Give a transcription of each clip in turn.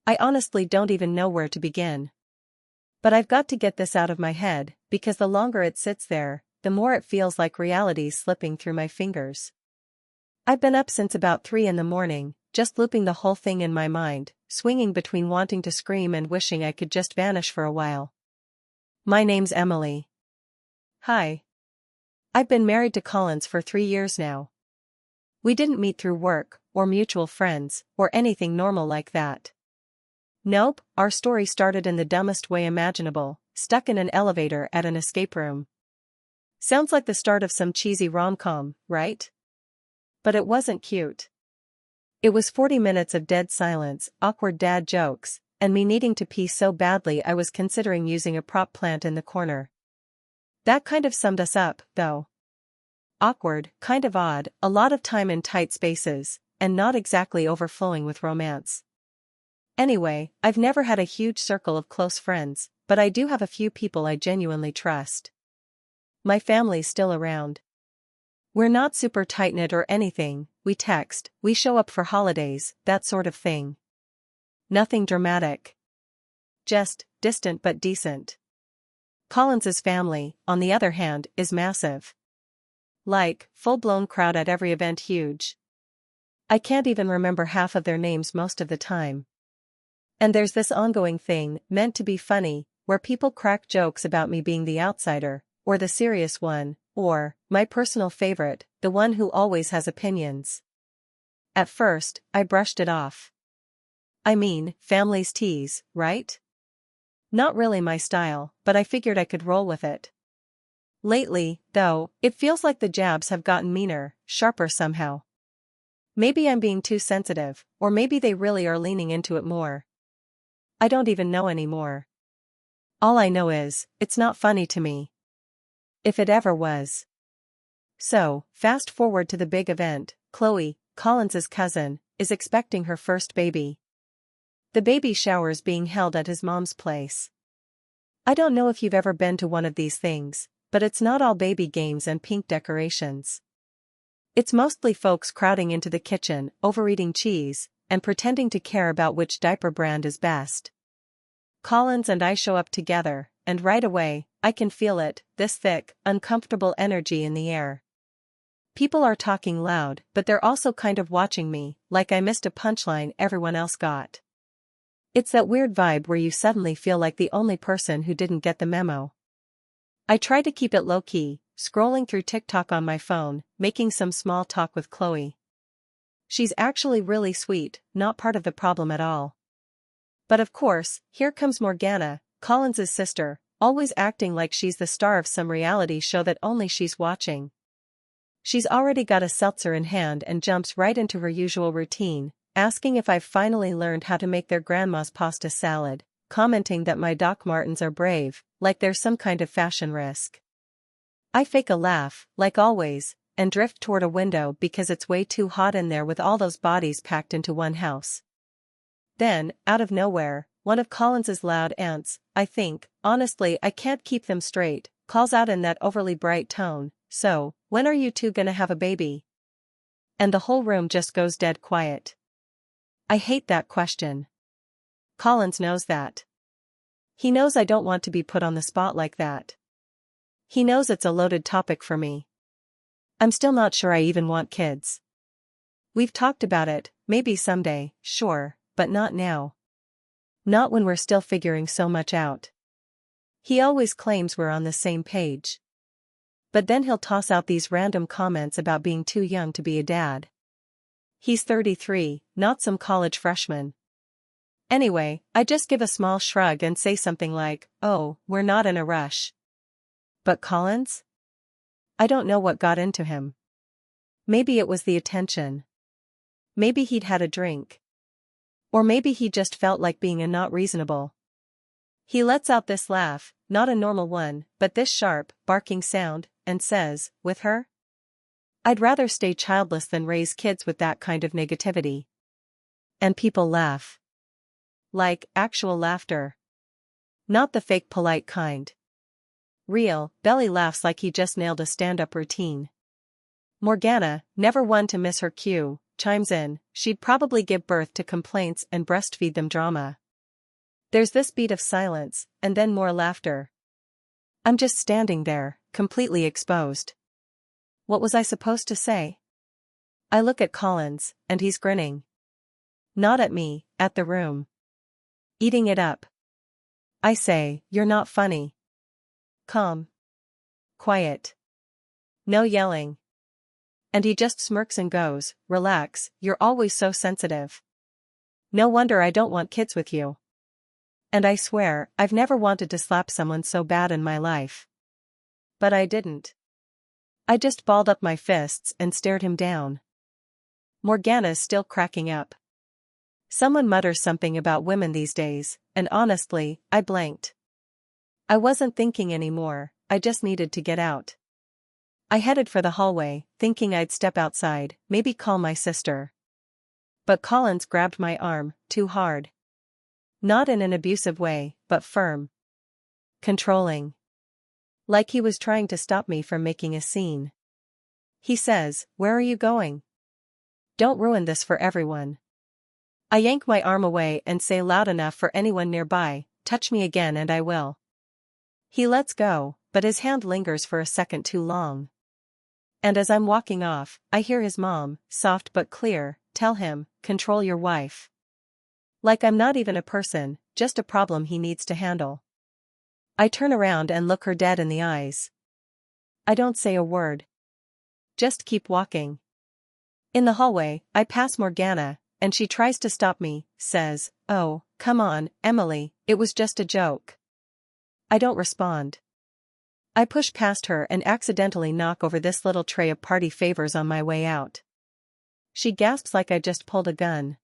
I honestly don't even know where to begin. But I've got to get this out of my head, because the longer it sits there, the more it feels like reality's slipping through my fingers. I've been up since about 3 in the morning, just looping the whole thing in my mind, swinging between wanting to scream and wishing I could just vanish for a while. My name's Emily. Hi. I've been married to Collins for 3 years now. We didn't meet through work, or mutual friends, or anything normal like that. Nope, our story started in the dumbest way imaginable, stuck in an elevator at an escape room. Sounds like the start of some cheesy rom-com, right? But it wasn't cute. It was 40 minutes of dead silence, awkward dad jokes, and me needing to pee so badly I was considering using a prop plant in the corner. That kind of summed us up, though. Awkward, kind of odd, a lot of time in tight spaces, and not exactly overflowing with romance. Anyway, I've never had a huge circle of close friends, but I do have a few people I genuinely trust. My family's still around. We're not super tight-knit or anything, we text, we show up for holidays, that sort of thing. Nothing dramatic. Just, distant but decent. Collins's family, on the other hand, is massive. Like, full-blown crowd at every event huge. I can't even remember half of their names most of the time. And there's this ongoing thing, meant to be funny, where people crack jokes about me being the outsider, or the serious one, or, my personal favorite, the one who always has opinions. At first, I brushed it off. I mean, families tease, right? Not really my style, but I figured I could roll with it. Lately, though, it feels like the jabs have gotten meaner, sharper somehow. Maybe I'm being too sensitive, or maybe they really are leaning into it more. I don't even know anymore. All I know is, it's not funny to me. If it ever was. So, fast forward to the big event. Chloe, Collins's cousin, is expecting her first baby. The baby shower's being held at his mom's place. I don't know if you've ever been to one of these things, but it's not all baby games and pink decorations. It's mostly folks crowding into the kitchen, overeating cheese, and pretending to care about which diaper brand is best. Collins and I show up together, and right away, I can feel it, this thick, uncomfortable energy in the air. People are talking loud, but they're also kind of watching me, like I missed a punchline everyone else got. It's that weird vibe where you suddenly feel like the only person who didn't get the memo. I try to keep it low-key, scrolling through TikTok on my phone, making some small talk with Chloe. She's actually really sweet, not part of the problem at all. But of course, here comes Morgana, Collins's sister, always acting like she's the star of some reality show that only she's watching. She's already got a seltzer in hand and jumps right into her usual routine, asking if I've finally learned how to make their grandma's pasta salad, commenting that my Doc Martens are brave, like there's some kind of fashion risk. I fake a laugh, like always, and drift toward a window because it's way too hot in there with all those bodies packed into one house. Then, out of nowhere, one of Collins's loud aunts, I think, honestly I can't keep them straight, calls out in that overly bright tone, "So, when are you two gonna have a baby?" And the whole room just goes dead quiet. I hate that question. Collins knows that. He knows I don't want to be put on the spot like that. He knows it's a loaded topic for me. I'm still not sure I even want kids. We've talked about it, maybe someday, sure, but not now. Not when we're still figuring so much out. He always claims we're on the same page. But then he'll toss out these random comments about being too young to be a dad. He's 33, not some college freshman. Anyway, I just give a small shrug and say something like, "Oh, we're not in a rush." But Collins? I don't know what got into him. Maybe it was the attention. Maybe he'd had a drink. Or maybe he just felt like being a not reasonable. He lets out this laugh, not a normal one, but this sharp, barking sound, and says, "With her? I'd rather stay childless than raise kids with that kind of negativity." And people laugh. Like, actual laughter. Not the fake polite kind. Real, belly laughs like he just nailed a stand-up routine. Morgana, never one to miss her cue, chimes in, she'd probably give birth to complaints and breastfeed them drama. There's this beat of silence, and then more laughter. I'm just standing there, completely exposed. What was I supposed to say? I look at Collins, and he's grinning. Not at me, at the room. Eating it up. I say, you're not funny. Calm. Quiet. No yelling. And he just smirks and goes, relax, you're always so sensitive. No wonder I don't want kids with you. And I swear, I've never wanted to slap someone so bad in my life. But I didn't. I just balled up my fists and stared him down. Morgana's still cracking up. Someone mutters something about women these days, and honestly, I blanked. I wasn't thinking anymore, I just needed to get out. I headed for the hallway, thinking I'd step outside, maybe call my sister. But Collins grabbed my arm, too hard. Not in an abusive way, but firm. Controlling. Like he was trying to stop me from making a scene. He says, "Where are you going? Don't ruin this for everyone." I yank my arm away and say loud enough for anyone nearby, "Touch me again and I will." He lets go, but his hand lingers for a second too long. And as I'm walking off, I hear his mom, soft but clear, tell him, "Control your wife." Like I'm not even a person, just a problem he needs to handle. I turn around and look her dead in the eyes. I don't say a word. Just keep walking. In the hallway, I pass Morgana, and she tries to stop me, says, "Oh, come on, Emily, it was just a joke." I don't respond. I push past her and accidentally knock over this little tray of party favors on my way out. She gasps like I just pulled a gun.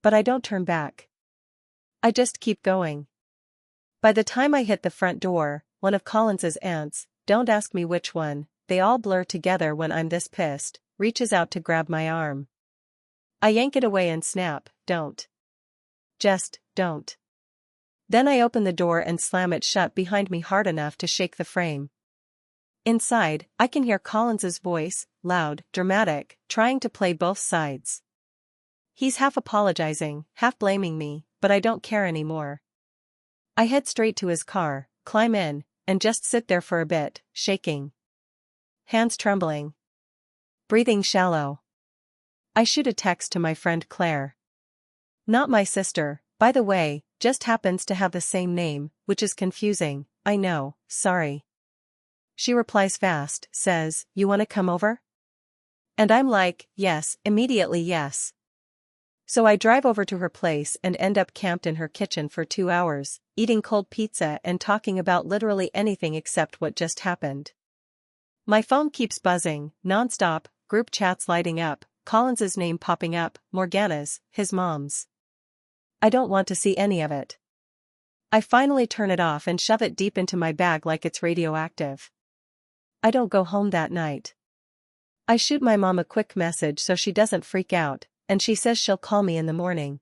But I don't turn back. I just keep going. By the time I hit the front door, one of Collins's aunts, don't ask me which one, they all blur together when I'm this pissed, reaches out to grab my arm. I yank it away and snap, "Don't. Just, don't." Then I open the door and slam it shut behind me hard enough to shake the frame. Inside, I can hear Collins's voice, loud, dramatic, trying to play both sides. He's half apologizing, half blaming me, but I don't care anymore. I head straight to his car, climb in, and just sit there for a bit, shaking. Hands trembling. Breathing shallow. I shoot a text to my friend Claire. Not my sister, by the way, just happens to have the same name, which is confusing, I know, sorry. She replies fast, says, "You wanna come over?" And I'm like, yes, immediately yes. So I drive over to her place and end up camped in her kitchen for 2 hours, eating cold pizza and talking about literally anything except what just happened. My phone keeps buzzing, nonstop, group chats lighting up, Collins's name popping up, Morgana's, his mom's. I don't want to see any of it. I finally turn it off and shove it deep into my bag like it's radioactive. I don't go home that night. I shoot my mom a quick message so she doesn't freak out, and she says she'll call me in the morning.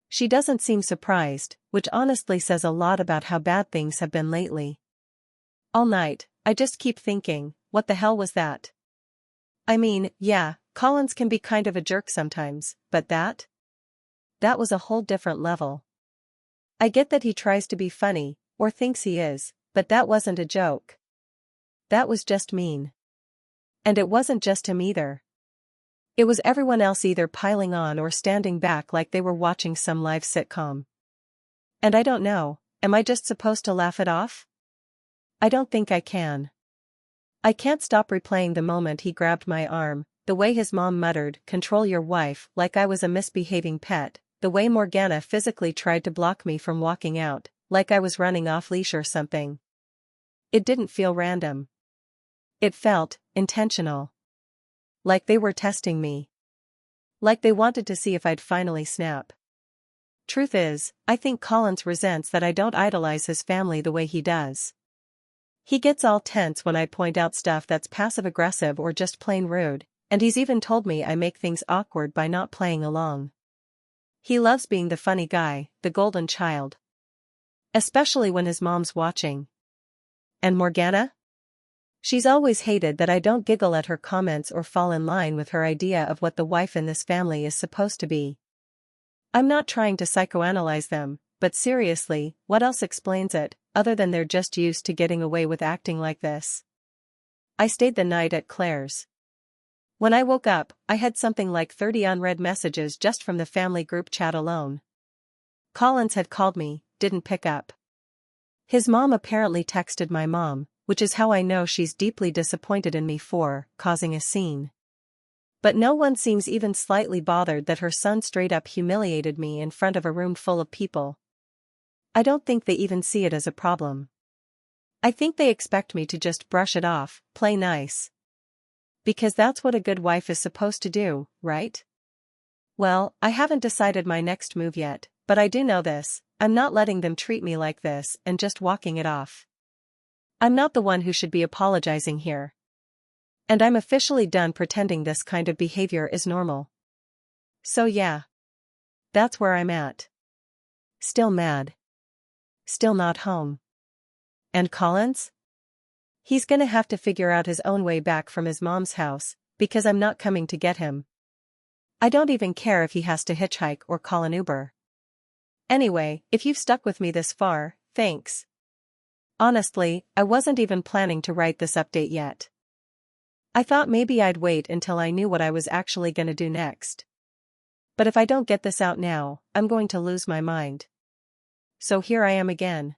She doesn't seem surprised, which honestly says a lot about how bad things have been lately. All night, I just keep thinking, what the hell was that? I mean, yeah, Collins can be kind of a jerk sometimes, but that? That was a whole different level. I get that he tries to be funny, or thinks he is, but that wasn't a joke. That was just mean. And it wasn't just him either. It was everyone else either piling on or standing back like they were watching some live sitcom. And I don't know, am I just supposed to laugh it off? I don't think I can. I can't stop replaying the moment he grabbed my arm, the way his mom muttered, "Control your wife," like I was a misbehaving pet, the way Morgana physically tried to block me from walking out, like I was running off leash or something. It didn't feel random. It felt intentional. Like they were testing me. Like they wanted to see if I'd finally snap. Truth is, I think Collins resents that I don't idolize his family the way he does. He gets all tense when I point out stuff that's passive-aggressive or just plain rude, and he's even told me I make things awkward by not playing along. He loves being the funny guy, the golden child. Especially when his mom's watching. And Morgana? She's always hated that I don't giggle at her comments or fall in line with her idea of what the wife in this family is supposed to be. I'm not trying to psychoanalyze them, but seriously, what else explains it, other than they're just used to getting away with acting like this? I stayed the night at Claire's. When I woke up, I had something like 30 unread messages just from the family group chat alone. Collins had called me, didn't pick up. His mom apparently texted my mom, which is how I know she's deeply disappointed in me for causing a scene. But no one seems even slightly bothered that her son straight up humiliated me in front of a room full of people. I don't think they even see it as a problem. I think they expect me to just brush it off, play nice. Because that's what a good wife is supposed to do, right? Well, I haven't decided my next move yet, but I do know this: I'm not letting them treat me like this and just walking it off. I'm not the one who should be apologizing here. And I'm officially done pretending this kind of behavior is normal. So yeah. That's where I'm at. Still mad. Still not home. And Collins? He's gonna have to figure out his own way back from his mom's house, because I'm not coming to get him. I don't even care if he has to hitchhike or call an Uber. Anyway, if you've stuck with me this far, thanks. Honestly, I wasn't even planning to write this update yet. I thought maybe I'd wait until I knew what I was actually gonna do next. But if I don't get this out now, I'm going to lose my mind. So here I am again.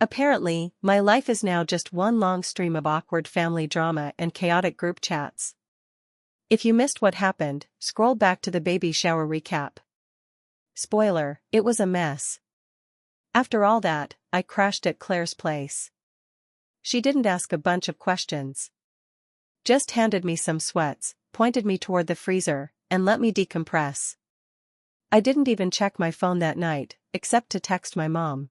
Apparently, my life is now just one long stream of awkward family drama and chaotic group chats. If you missed what happened, scroll back to the baby shower recap. Spoiler, it was a mess. After all that, I crashed at Claire's place. She didn't ask a bunch of questions. Just handed me some sweats, pointed me toward the freezer, and let me decompress. I didn't even check my phone that night, except to text my mom.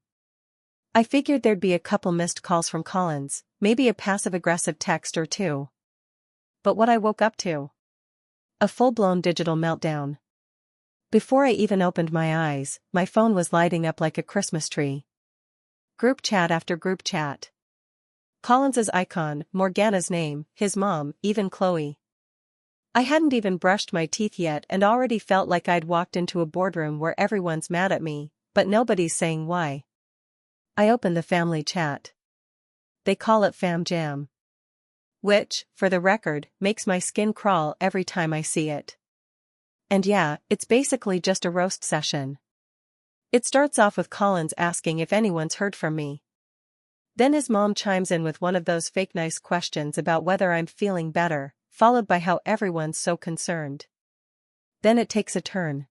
I figured there'd be a couple missed calls from Collins, maybe a passive-aggressive text or two. But what I woke up to? A full-blown digital meltdown. Before I even opened my eyes, my phone was lighting up like a Christmas tree. Group chat after group chat. Collins's icon, Morgana's name, his mom, even Chloe. I hadn't even brushed my teeth yet and already felt like I'd walked into a boardroom where everyone's mad at me, but nobody's saying why. I opened the family chat. They call it Fam Jam. Which, for the record, makes my skin crawl every time I see it. And yeah, it's basically just a roast session. It starts off with Collins asking if anyone's heard from me. Then his mom chimes in with one of those fake nice questions about whether I'm feeling better, followed by how everyone's so concerned. Then it takes a turn.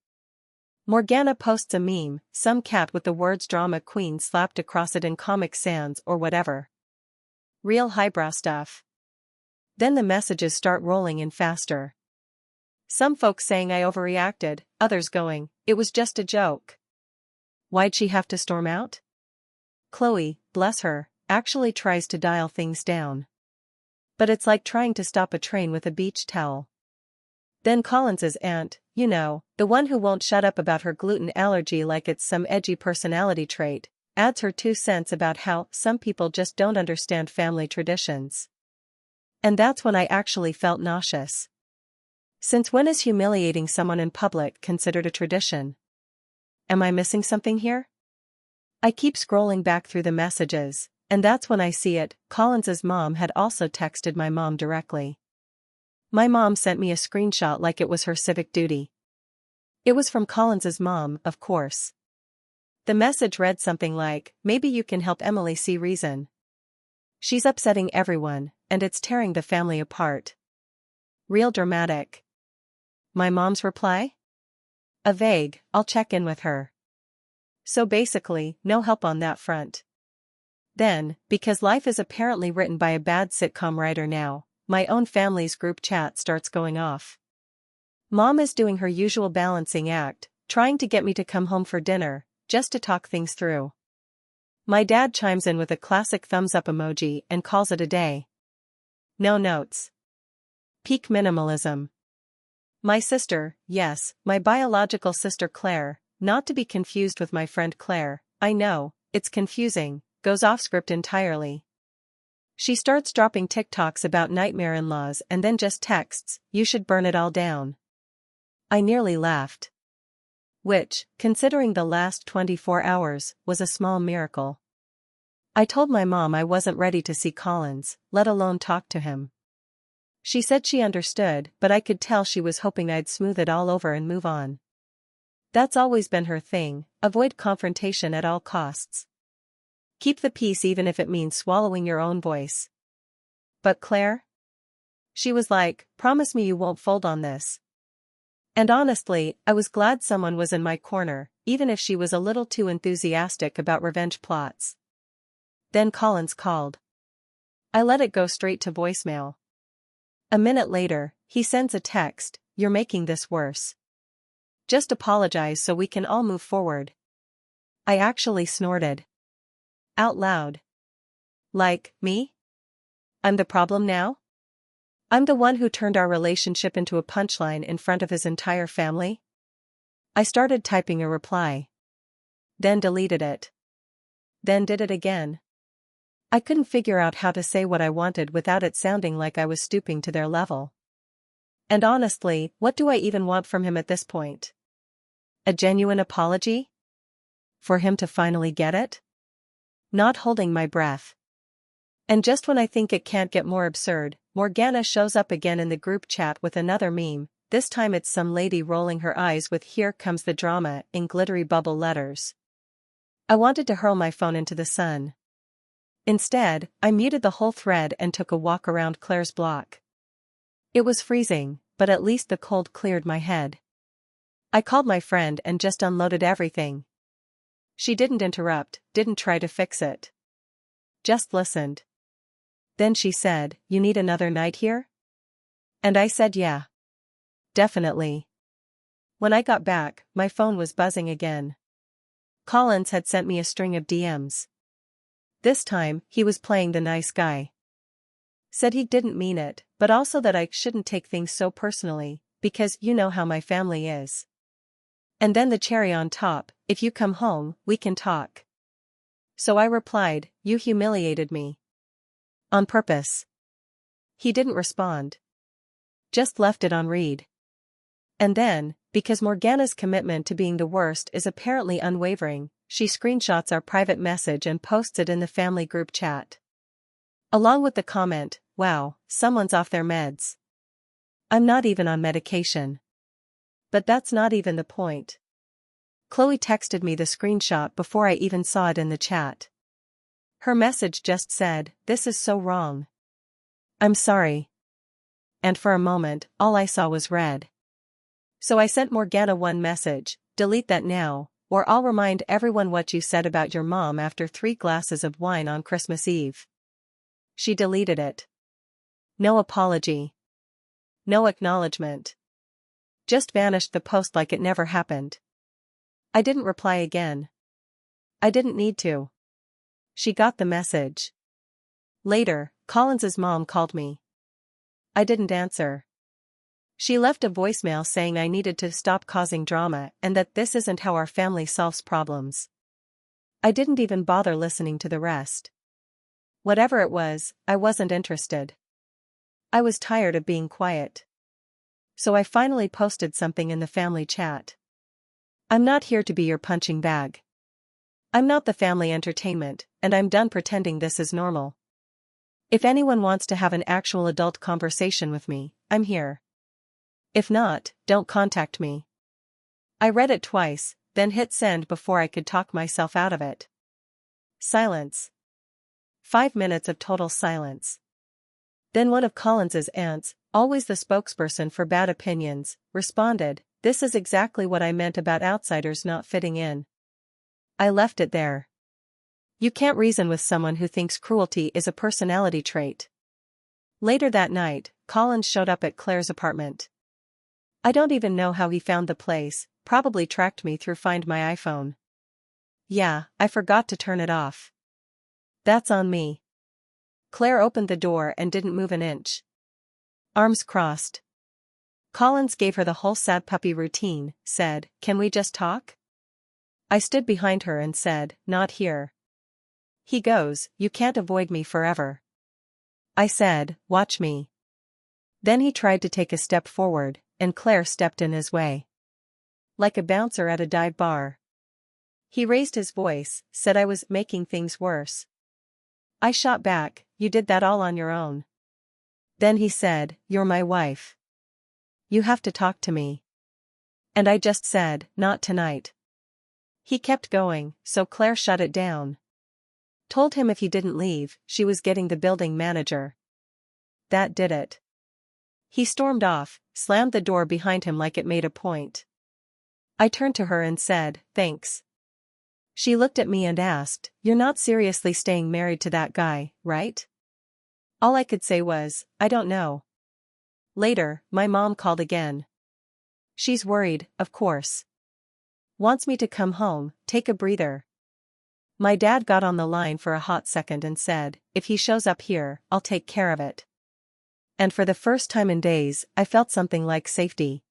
Morgana posts a meme, some cat with the words drama queen slapped across it in Comic Sans or whatever. Real highbrow stuff. Then the messages start rolling in faster. Some folks saying I overreacted, others going, it was just a joke. Why'd she have to storm out? Chloe, bless her, actually tries to dial things down. But it's like trying to stop a train with a beach towel. Then Collins's aunt, you know, the one who won't shut up about her gluten allergy like it's some edgy personality trait, adds her 2 cents about how some people just don't understand family traditions. And that's when I actually felt nauseous. Since when is humiliating someone in public considered a tradition? Am I missing something here? I keep scrolling back through the messages, and that's when I see it. Collins's mom had also texted my mom directly. My mom sent me a screenshot like it was her civic duty. It was from Collins's mom, of course. The message read something like, maybe you can help Emily see reason. She's upsetting everyone, and it's tearing the family apart. Real dramatic. My mom's reply? A vague, I'll check in with her. So basically, no help on that front. Then, because life is apparently written by a bad sitcom writer now, my own family's group chat starts going off. Mom is doing her usual balancing act, trying to get me to come home for dinner, just to talk things through. My dad chimes in with a classic thumbs up emoji and calls it a day. No notes. Peak minimalism. My sister, yes, my biological sister Claire, not to be confused with my friend Claire, I know, it's confusing, goes off script entirely. She starts dropping TikToks about nightmare in-laws and then just texts, "You should burn it all down." I nearly laughed. Which, considering the last 24 hours, was a small miracle. I told my mom I wasn't ready to see Collins, let alone talk to him. She said she understood, but I could tell she was hoping I'd smooth it all over and move on. That's always been her thing, avoid confrontation at all costs. Keep the peace even if it means swallowing your own voice. But Claire? She was like, "Promise me you won't fold on this." And honestly, I was glad someone was in my corner, even if she was a little too enthusiastic about revenge plots. Then Collins called. I let it go straight to voicemail. A minute later, he sends a text, "You're making this worse. Just apologize so we can all move forward." I actually snorted. Out loud. Like, me? I'm the problem now? I'm the one who turned our relationship into a punchline in front of his entire family? I started typing a reply. Then deleted it. Then did it again. I couldn't figure out how to say what I wanted without it sounding like I was stooping to their level. And honestly, what do I even want from him at this point? A genuine apology? For him to finally get it? Not holding my breath. And just when I think it can't get more absurd, Morgana shows up again in the group chat with another meme. This time it's some lady rolling her eyes with "Here comes the drama" in glittery bubble letters. I wanted to hurl my phone into the sun. Instead, I muted the whole thread and took a walk around Claire's block. It was freezing, but at least the cold cleared my head. I called my friend and just unloaded everything. She didn't interrupt, didn't try to fix it. Just listened. Then she said, "You need another night here?" And I said yeah. Definitely. When I got back, my phone was buzzing again. Collins had sent me a string of DMs. This time, he was playing the nice guy. Said he didn't mean it, but also that I shouldn't take things so personally, because you know how my family is. And then the cherry on top, "If you come home, we can talk." So I replied, "You humiliated me. On purpose." He didn't respond. Just left it on read. And then, because Morgana's commitment to being the worst is apparently unwavering, she screenshots our private message and posts it in the family group chat. Along with the comment, "Wow, someone's off their meds." I'm not even on medication. But that's not even the point. Chloe texted me the screenshot before I even saw it in the chat. Her message just said, "This is so wrong. I'm sorry." And for a moment, all I saw was red. So I sent Morgana one message, "Delete that now, or I'll remind everyone what you said about your mom after 3 glasses of wine on Christmas Eve." She deleted it. No apology. No acknowledgement. Just vanished the post like it never happened. I didn't reply again. I didn't need to. She got the message. Later, Collins's mom called me. I didn't answer. She left a voicemail saying I needed to stop causing drama and that this isn't how our family solves problems. I didn't even bother listening to the rest. Whatever it was, I wasn't interested. I was tired of being quiet. So I finally posted something in the family chat. I'm not here to be your punching bag. I'm not the family entertainment, and I'm done pretending this is normal. If anyone wants to have an actual adult conversation with me, I'm here. If not, don't contact me. I read it twice, then hit send before I could talk myself out of it. Silence. 5 minutes of total silence. Then one of Collins's aunts, always the spokesperson for bad opinions, responded, "This is exactly what I meant about outsiders not fitting in." I left it there. You can't reason with someone who thinks cruelty is a personality trait. Later that night, Collins showed up at Claire's apartment. I don't even know how he found the place, probably tracked me through Find My iPhone. Yeah, I forgot to turn it off. That's on me. Claire opened the door and didn't move an inch. Arms crossed. Collins gave her the whole sad puppy routine, said, "Can we just talk?" I stood behind her and said, "Not here." He goes, "You can't avoid me forever." I said, watch me. Then he tried to take a step forward, and Claire stepped in his way. Like a bouncer at a dive bar. He raised his voice, said I was making things worse. I shot back, you did that all on your own. Then he said, you're my wife. You have to talk to me. And I just said, not tonight. He kept going, so Claire shut it down. Told him if he didn't leave, she was getting the building manager. That did it. He stormed off, slammed the door behind him like it made a point. I turned to her and said, thanks. She looked at me and asked, you're not seriously staying married to that guy, right? All I could say was, I don't know. Later, my mom called again. She's worried, of course. Wants me to come home, take a breather. My dad got on the line for a hot second and said, if he shows up here, I'll take care of it. And for the first time in days, I felt something like safety.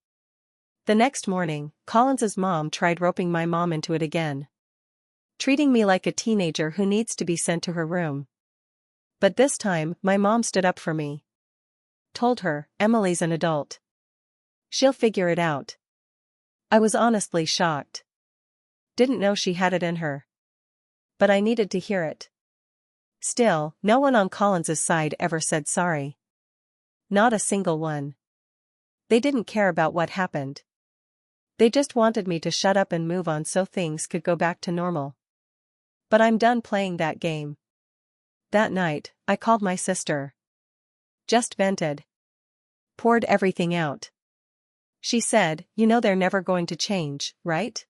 The next morning, Collins's mom tried roping my mom into it again. Treating me like a teenager who needs to be sent to her room. But this time, my mom stood up for me. Told her, Emily's an adult. She'll figure it out. I was honestly shocked. Didn't know she had it in her. But I needed to hear it. Still, no one on Collins's side ever said sorry. Not a single one. They didn't care about what happened. They just wanted me to shut up and move on so things could go back to normal. But I'm done playing that game. That night, I called my sister. Just vented. Poured everything out. She said, you know they're never going to change, right?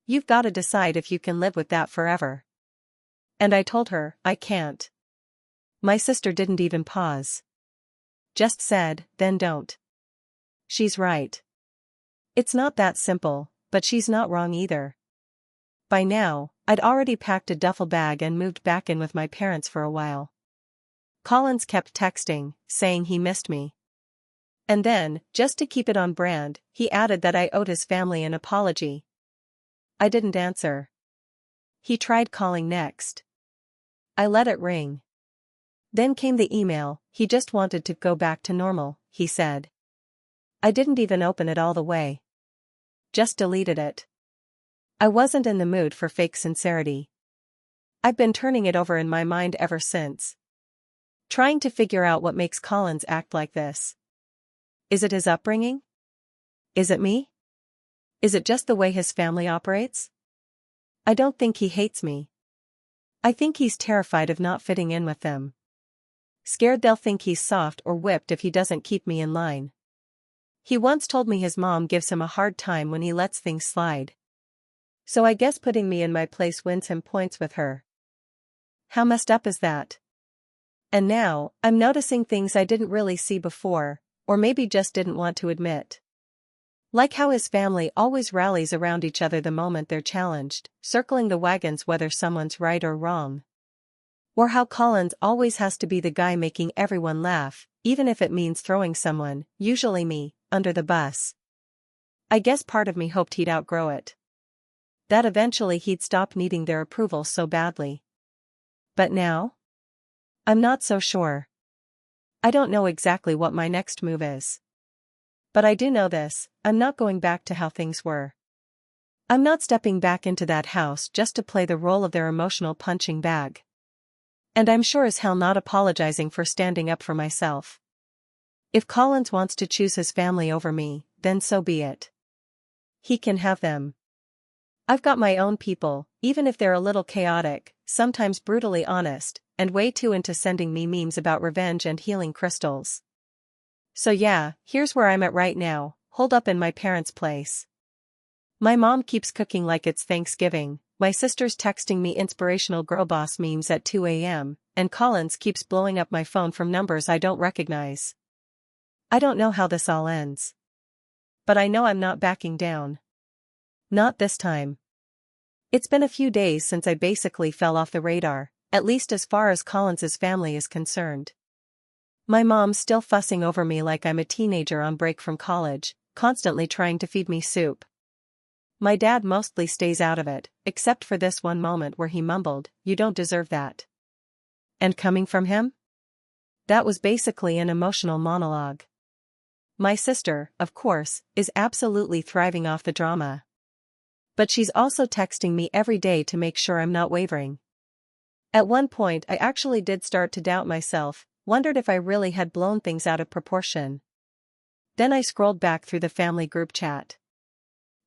You've got to decide if you can live with that forever. And I told her, I can't. My sister didn't even pause. Just said, then don't. She's right. It's not that simple, but she's not wrong either. By now, I'd already packed a duffel bag and moved back in with my parents for a while. Collins kept texting, saying he missed me. And then, just to keep it on brand, he added that I owed his family an apology. I didn't answer. He tried calling next. I let it ring. Then came the email, he just wanted to go back to normal, he said. I didn't even open it all the way. Just deleted it. I wasn't in the mood for fake sincerity. I've been turning it over in my mind ever since. Trying to figure out what makes Collins act like this. Is it his upbringing? Is it me? Is it just the way his family operates? I don't think he hates me. I think he's terrified of not fitting in with them. Scared they'll think he's soft or whipped if he doesn't keep me in line. He once told me his mom gives him a hard time when he lets things slide. So I guess putting me in my place wins him points with her. How messed up is that? And now, I'm noticing things I didn't really see before, or maybe just didn't want to admit. Like how his family always rallies around each other the moment they're challenged, circling the wagons whether someone's right or wrong. Or how Collins always has to be the guy making everyone laugh, even if it means throwing someone, usually me, under the bus. I guess part of me hoped he'd outgrow it. That eventually he'd stop needing their approval so badly. But now? I'm not so sure. I don't know exactly what my next move is. But I do know this, I'm not going back to how things were. I'm not stepping back into that house just to play the role of their emotional punching bag. And I'm sure as hell not apologizing for standing up for myself. If Collins wants to choose his family over me, then so be it. He can have them. I've got my own people, even if they're a little chaotic, sometimes brutally honest, and way too into sending me memes about revenge and healing crystals. So yeah, here's where I'm at right now, holed up in my parents' place. My mom keeps cooking like it's Thanksgiving, my sister's texting me inspirational girlboss memes at 2 a.m., and Collins keeps blowing up my phone from numbers I don't recognize. I don't know how this all ends. But I know I'm not backing down. Not this time. It's been a few days since I basically fell off the radar, at least as far as Collins's family is concerned. My mom's still fussing over me like I'm a teenager on break from college, constantly trying to feed me soup. My dad mostly stays out of it, except for this one moment where he mumbled, "You don't deserve that." And coming from him? That was basically an emotional monologue. My sister, of course, is absolutely thriving off the drama. But she's also texting me every day to make sure I'm not wavering. At one point I actually did start to doubt myself, wondered if I really had blown things out of proportion. Then I scrolled back through the family group chat.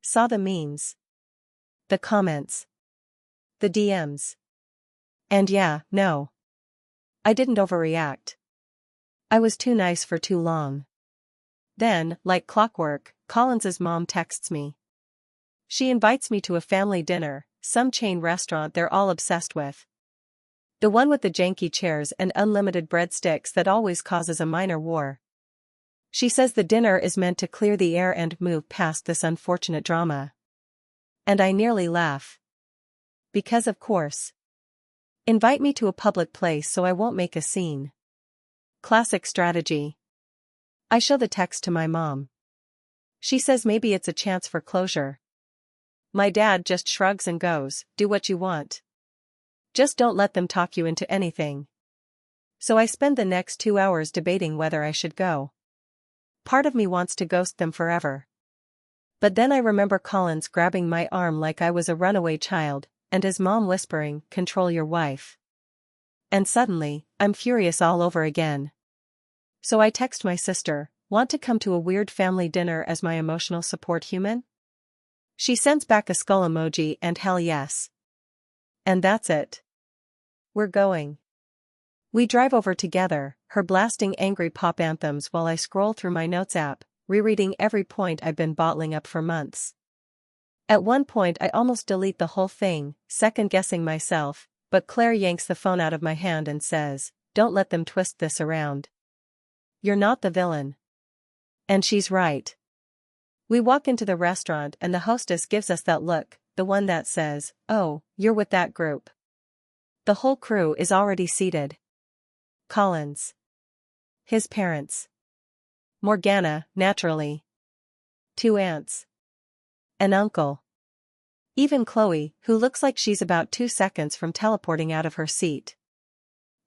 Saw the memes. The comments. The DMs. And yeah, no. I didn't overreact. I was too nice for too long. Then, like clockwork, Collins's mom texts me. She invites me to a family dinner, some chain restaurant they're all obsessed with. The one with the janky chairs and unlimited breadsticks that always causes a minor war. She says the dinner is meant to clear the air and move past this unfortunate drama. And I nearly laugh. Because of course. Invite me to a public place so I won't make a scene. Classic strategy. I show the text to my mom. She says maybe it's a chance for closure. My dad just shrugs and goes, do what you want. Just don't let them talk you into anything. So I spend the next 2 hours debating whether I should go. Part of me wants to ghost them forever. But then I remember Collins grabbing my arm like I was a runaway child, and his mom whispering, control your wife. And suddenly, I'm furious all over again. So I text my sister, want to come to a weird family dinner as my emotional support human? She sends back a skull emoji and hell yes. And that's it. We're going. We drive over together, her blasting angry pop anthems while I scroll through my notes app, rereading every point I've been bottling up for months. At one point I almost delete the whole thing, second-guessing myself, but Claire yanks the phone out of my hand and says, don't let them twist this around. You're not the villain. And she's right. We walk into the restaurant and the hostess gives us that look, the one that says, oh, you're with that group. The whole crew is already seated. Collins. His parents. Morgana, naturally. 2 aunts. An uncle. Even Chloe, who looks like she's about 2 seconds from teleporting out of her seat.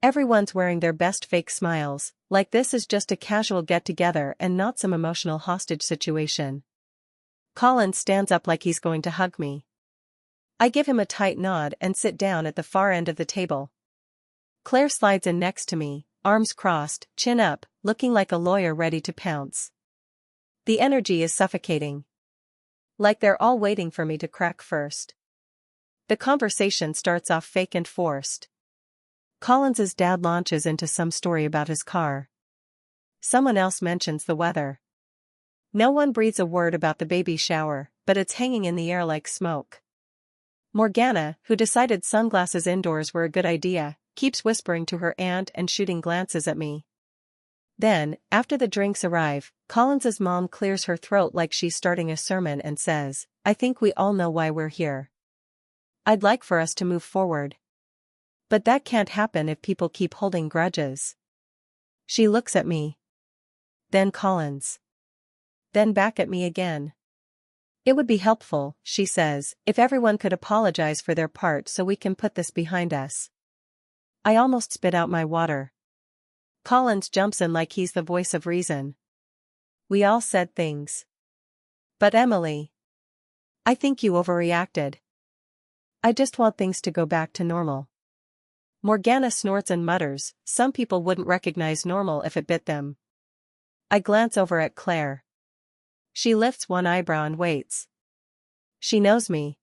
Everyone's wearing their best fake smiles, like this is just a casual get-together and not some emotional hostage situation. Collins stands up like he's going to hug me. I give him a tight nod and sit down at the far end of the table. Claire slides in next to me, arms crossed, chin up, looking like a lawyer ready to pounce. The energy is suffocating. Like they're all waiting for me to crack first. The conversation starts off fake and forced. Collins's dad launches into some story about his car. Someone else mentions the weather. No one breathes a word about the baby shower, but it's hanging in the air like smoke. Morgana, who decided sunglasses indoors were a good idea, keeps whispering to her aunt and shooting glances at me. Then, after the drinks arrive, Collins's mom clears her throat like she's starting a sermon and says, I think we all know why we're here. I'd like for us to move forward. But that can't happen if people keep holding grudges. She looks at me. Then Collins. Then back at me again. It would be helpful, she says, if everyone could apologize for their part so we can put this behind us. I almost spit out my water. Collins jumps in like he's the voice of reason. We all said things. But Emily. I think you overreacted. I just want things to go back to normal. Morgana snorts and mutters, some people wouldn't recognize normal if it bit them. I glance over at Claire. She lifts one eyebrow and waits. She knows me.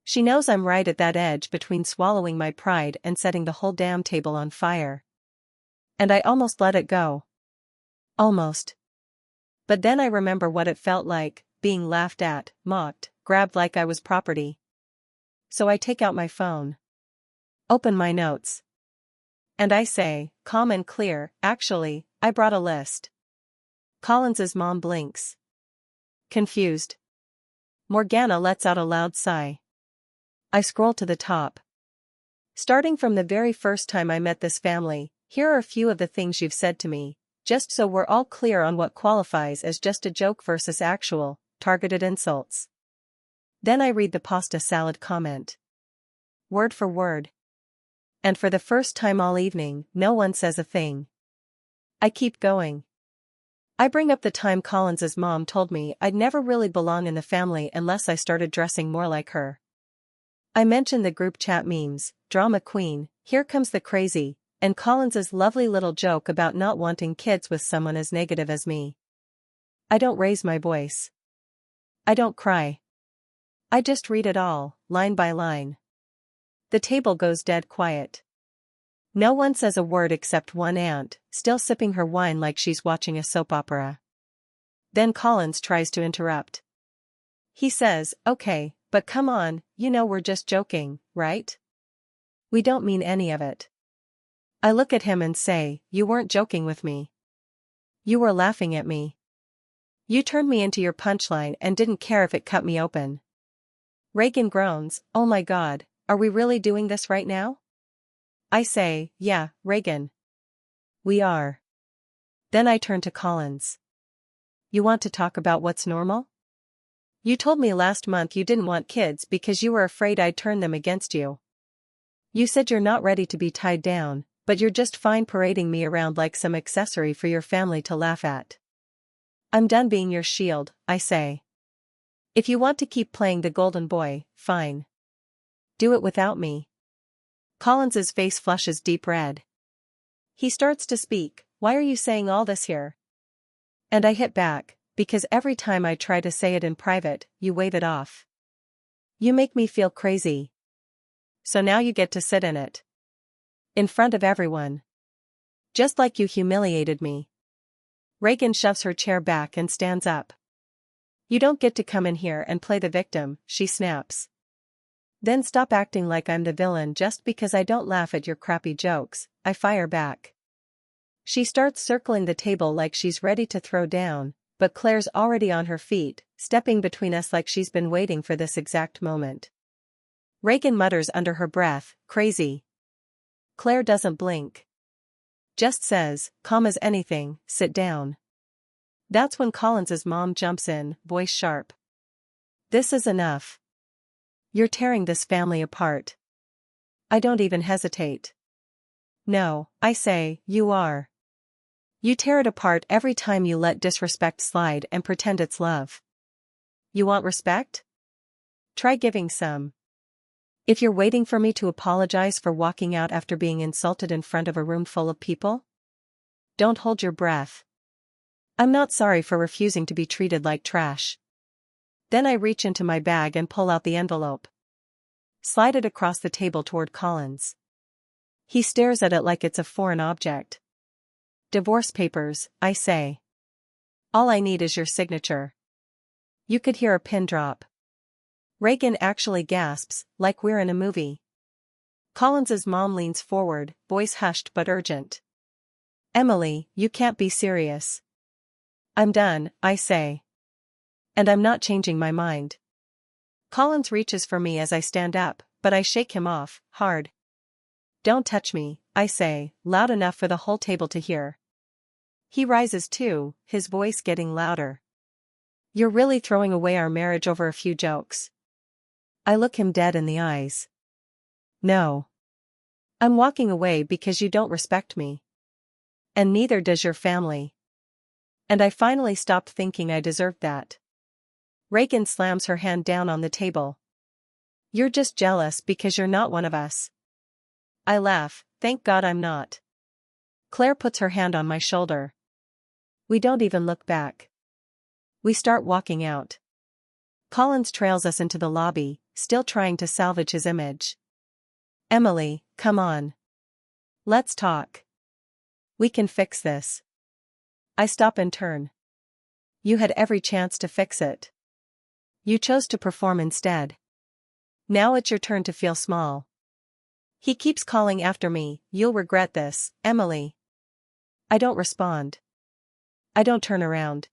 She knows I'm right at that edge between swallowing my pride and setting the whole damn table on fire. And I almost let it go. Almost. But then I remember what it felt like, being laughed at, mocked, grabbed like I was property. So I take out my phone. Open my notes. And I say, calm and clear, actually, I brought a list. Collins's mom blinks. Confused. Morgana lets out a loud sigh. I scroll to the top. Starting from the very first time I met this family, here are a few of the things you've said to me, just so we're all clear on what qualifies as just a joke versus actual, targeted insults. Then I read the pasta salad comment. Word for word. And for the first time all evening, no one says a thing. I keep going. I bring up the time Collins's mom told me I'd never really belong in the family unless I started dressing more like her. I mention the group chat memes, drama queen, here comes the crazy, and Collins's lovely little joke about not wanting kids with someone as negative as me. I don't raise my voice. I don't cry. I just read it all, line by line. The table goes dead quiet. No one says a word except one aunt, still sipping her wine like she's watching a soap opera. Then Collins tries to interrupt. He says, okay, but come on, you know we're just joking, right? We don't mean any of it. I look at him and say, you weren't joking with me. You were laughing at me. You turned me into your punchline and didn't care if it cut me open. Reagan groans, oh my God, are we really doing this right now? I say, yeah, Reagan. We are. Then I turn to Collins. You want to talk about what's normal? You told me last month you didn't want kids because you were afraid I'd turn them against you. You said you're not ready to be tied down, but you're just fine parading me around like some accessory for your family to laugh at. I'm done being your shield, I say. If you want to keep playing the golden boy, fine. Do it without me. Collins's face flushes deep red. He starts to speak, why are you saying all this here? And I hit back, because every time I try to say it in private, you wave it off. You make me feel crazy. So now you get to sit in it. In front of everyone. Just like you humiliated me. Reagan shoves her chair back and stands up. You don't get to come in here and play the victim, she snaps. Then stop acting like I'm the villain just because I don't laugh at your crappy jokes, I fire back. She starts circling the table like she's ready to throw down, but Claire's already on her feet, stepping between us like she's been waiting for this exact moment. Reagan mutters under her breath, crazy. Claire doesn't blink. Just says, calm as anything, sit down. That's when Collins's mom jumps in, voice sharp. This is enough. You're tearing this family apart. I don't even hesitate. No, I say, you are. You tear it apart every time you let disrespect slide and pretend it's love. You want respect? Try giving some. If you're waiting for me to apologize for walking out after being insulted in front of a room full of people, don't hold your breath. I'm not sorry for refusing to be treated like trash. Then I reach into my bag and pull out the envelope. Slide it across the table toward Collins. He stares at it like it's a foreign object. Divorce papers, I say. All I need is your signature. You could hear a pin drop. Reagan actually gasps, like we're in a movie. Collins's mom leans forward, voice hushed but urgent. Emily, you can't be serious. I'm done, I say. And I'm not changing my mind. Collins reaches for me as I stand up, but I shake him off, hard. Don't touch me, I say, loud enough for the whole table to hear. He rises too, his voice getting louder. You're really throwing away our marriage over a few jokes. I look him dead in the eyes. No. I'm walking away because you don't respect me. And neither does your family. And I finally stopped thinking I deserved that. Reagan slams her hand down on the table. You're just jealous because you're not one of us. I laugh, thank God I'm not. Claire puts her hand on my shoulder. We don't even look back. We start walking out. Collins trails us into the lobby, still trying to salvage his image. Emily, come on. Let's talk. We can fix this. I stop and turn. You had every chance to fix it. You chose to perform instead. Now it's your turn to feel small. He keeps calling after me, you'll regret this, Emily. I don't respond. I don't turn around.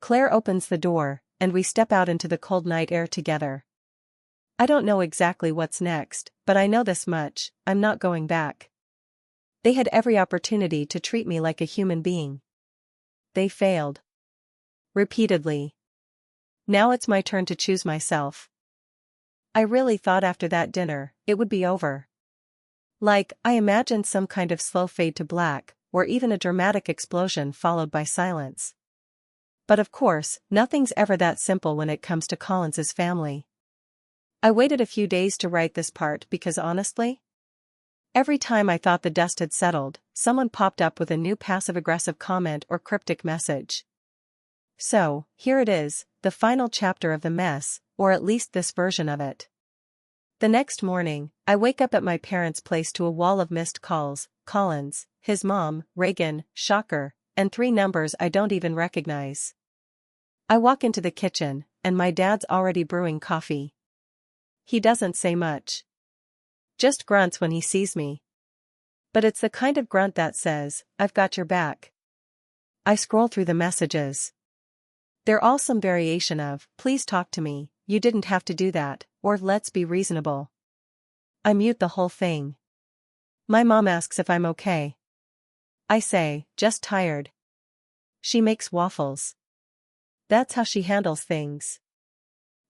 Claire opens the door, and we step out into the cold night air together. I don't know exactly what's next, but I know this much, I'm not going back. They had every opportunity to treat me like a human being. They failed. Repeatedly. Now it's my turn to choose myself. I really thought after that dinner, it would be over. Like, I imagined some kind of slow fade to black, or even a dramatic explosion followed by silence. But of course, nothing's ever that simple when it comes to Collins's family. I waited a few days to write this part because honestly, every time I thought the dust had settled, someone popped up with a new passive-aggressive comment or cryptic message. So, here it is, the final chapter of the mess, or at least this version of it. The next morning, I wake up at my parents' place to a wall of missed calls: Collins, his mom, Reagan, shocker, and 3 numbers I don't even recognize. I walk into the kitchen, and my dad's already brewing coffee. He doesn't say much. Just grunts when he sees me. But it's the kind of grunt that says, "I've got your back." I scroll through the messages. They're all some variation of, "Please talk to me, you didn't have to do that," or "Let's be reasonable." I mute the whole thing. My mom asks if I'm okay. I say, "Just tired." She makes waffles. That's how she handles things.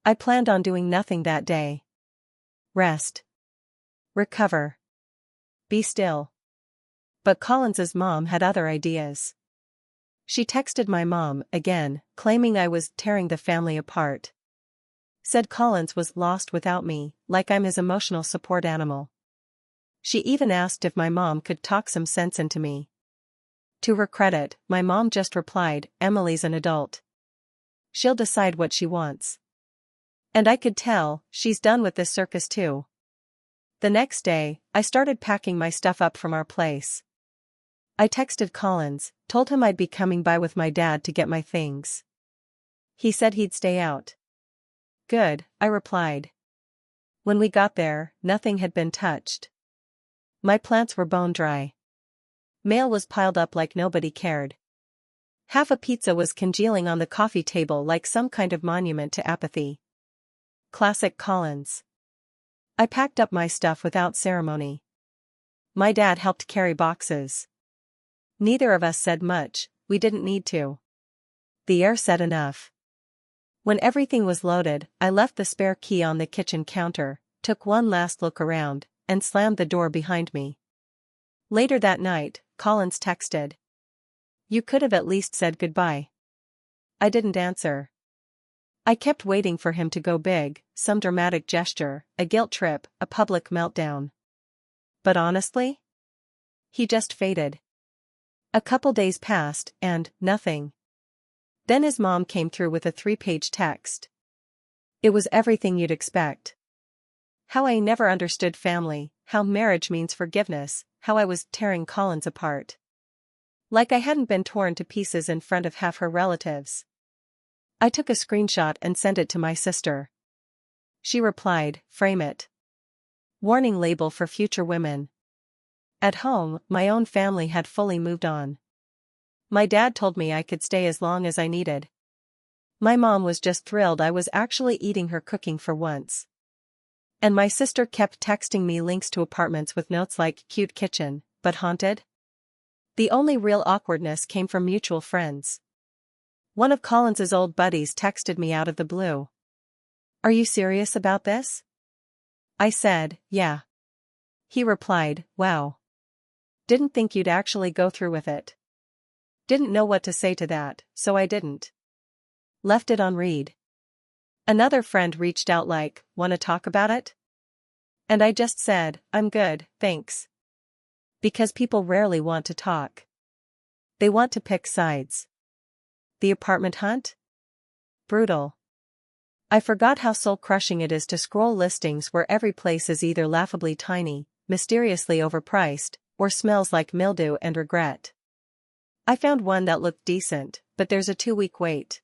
I planned on doing nothing that day. Rest. Recover. Be still. But Collins's mom had other ideas. She texted my mom again, claiming I was tearing the family apart. Said Collins was lost without me, like I'm his emotional support animal. She even asked if my mom could talk some sense into me. To her credit, my mom just replied, "Emily's an adult. She'll decide what she wants." And I could tell, she's done with this circus too. The next day, I started packing my stuff up from our place. I texted Collins, told him I'd be coming by with my dad to get my things. He said he'd stay out. Good, I replied. When we got there, nothing had been touched. My plants were bone dry. Mail was piled up like nobody cared. Half a pizza was congealing on the coffee table like some kind of monument to apathy. Classic Collins. I packed up my stuff without ceremony. My dad helped carry boxes. Neither of us said much, we didn't need to. The air said enough. When everything was loaded, I left the spare key on the kitchen counter, took one last look around, and slammed the door behind me. Later that night, Collins texted. "You could have at least said goodbye." I didn't answer. I kept waiting for him to go big, some dramatic gesture, a guilt trip, a public meltdown. But honestly, he just faded. A couple days passed, and nothing. Then his mom came through with a 3-page text. It was everything you'd expect. How I never understood family, how marriage means forgiveness, how I was tearing Collins apart. Like I hadn't been torn to pieces in front of half her relatives. I took a screenshot and sent it to my sister. She replied, "Frame it. Warning label for future women." At home, my own family had fully moved on. My dad told me I could stay as long as I needed. My mom was just thrilled I was actually eating her cooking for once. And my sister kept texting me links to apartments with notes like, "Cute kitchen, but haunted." The only real awkwardness came from mutual friends. One of Collins's old buddies texted me out of the blue. "Are you serious about this?" I said, "Yeah." He replied, "Wow. Didn't think you'd actually go through with it." Didn't know what to say to that, so I didn't. Left it on read. Another friend reached out like, "Wanna talk about it?" And I just said, "I'm good, thanks." Because people rarely want to talk. They want to pick sides. The apartment hunt? Brutal. I forgot how soul-crushing it is to scroll listings where every place is either laughably tiny, mysteriously overpriced, or smells like mildew and regret. I found one that looked decent, but there's a 2-week wait.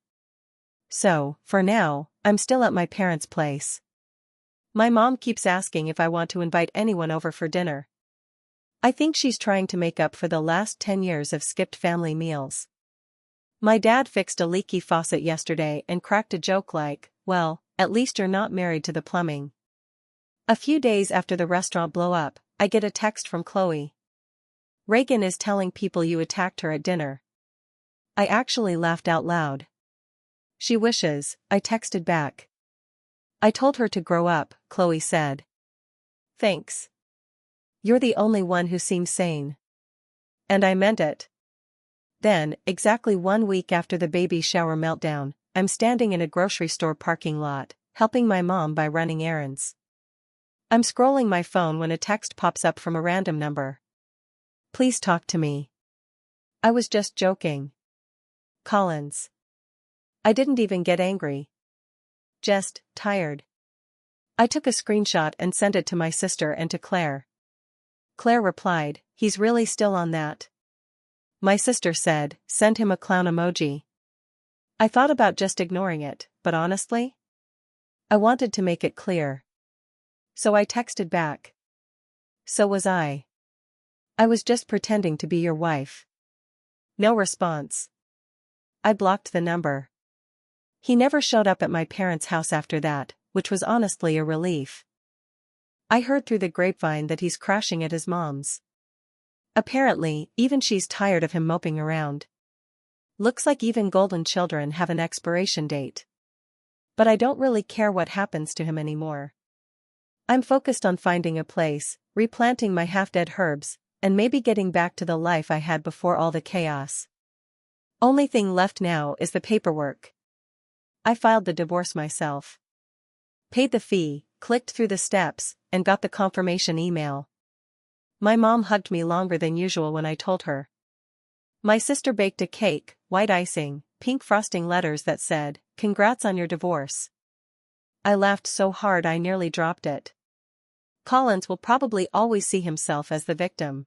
So, for now, I'm still at my parents' place. My mom keeps asking if I want to invite anyone over for dinner. I think she's trying to make up for the last 10 years of skipped family meals. My dad fixed a leaky faucet yesterday and cracked a joke like, "Well, at least you're not married to the plumbing." A few days after the restaurant blow up, I get a text from Chloe. "Reagan is telling people you attacked her at dinner." I actually laughed out loud. "She wishes," I texted back. "I told her to grow up," Chloe said. "Thanks. You're the only one who seems sane." And I meant it. Then, exactly 1 week after the baby shower meltdown, I'm standing in a grocery store parking lot, helping my mom by running errands. I'm scrolling my phone when a text pops up from a random number. Please talk to me. I was just joking. Collins. I didn't even get angry. Just tired. I took a screenshot and sent it to my sister and to Claire. Claire replied, "He's really still on that." My sister said, "Send him a clown emoji." I thought about just ignoring it, but honestly, I wanted to make it clear. So I texted back. So was I. I was just pretending to be your wife. No response. I blocked the number. He never showed up at my parents' house after that, which was honestly a relief. I heard through the grapevine that he's crashing at his mom's. Apparently, even she's tired of him moping around. Looks like even golden children have an expiration date. But I don't really care what happens to him anymore. I'm focused on finding a place, replanting my half-dead herbs, and maybe getting back to the life I had before all the chaos. Only thing left now is the paperwork. I filed the divorce myself. Paid the fee, clicked through the steps, and got the confirmation email. My mom hugged me longer than usual when I told her. My sister baked a cake, white icing, pink frosting letters that said, "Congrats on your divorce." I laughed so hard I nearly dropped it. Collins will probably always see himself as the victim.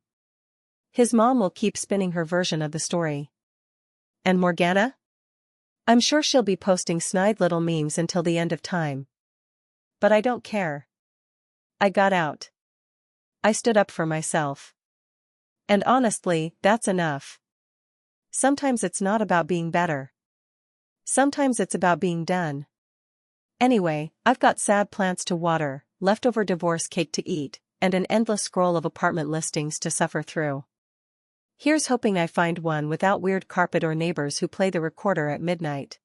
His mom will keep spinning her version of the story. And Morgana? I'm sure she'll be posting snide little memes until the end of time. But I don't care. I got out. I stood up for myself. And honestly, that's enough. Sometimes it's not about being better. Sometimes it's about being done. Anyway, I've got sad plants to water, leftover divorce cake to eat, and an endless scroll of apartment listings to suffer through. Here's hoping I find one without weird carpet or neighbors who play the recorder at midnight.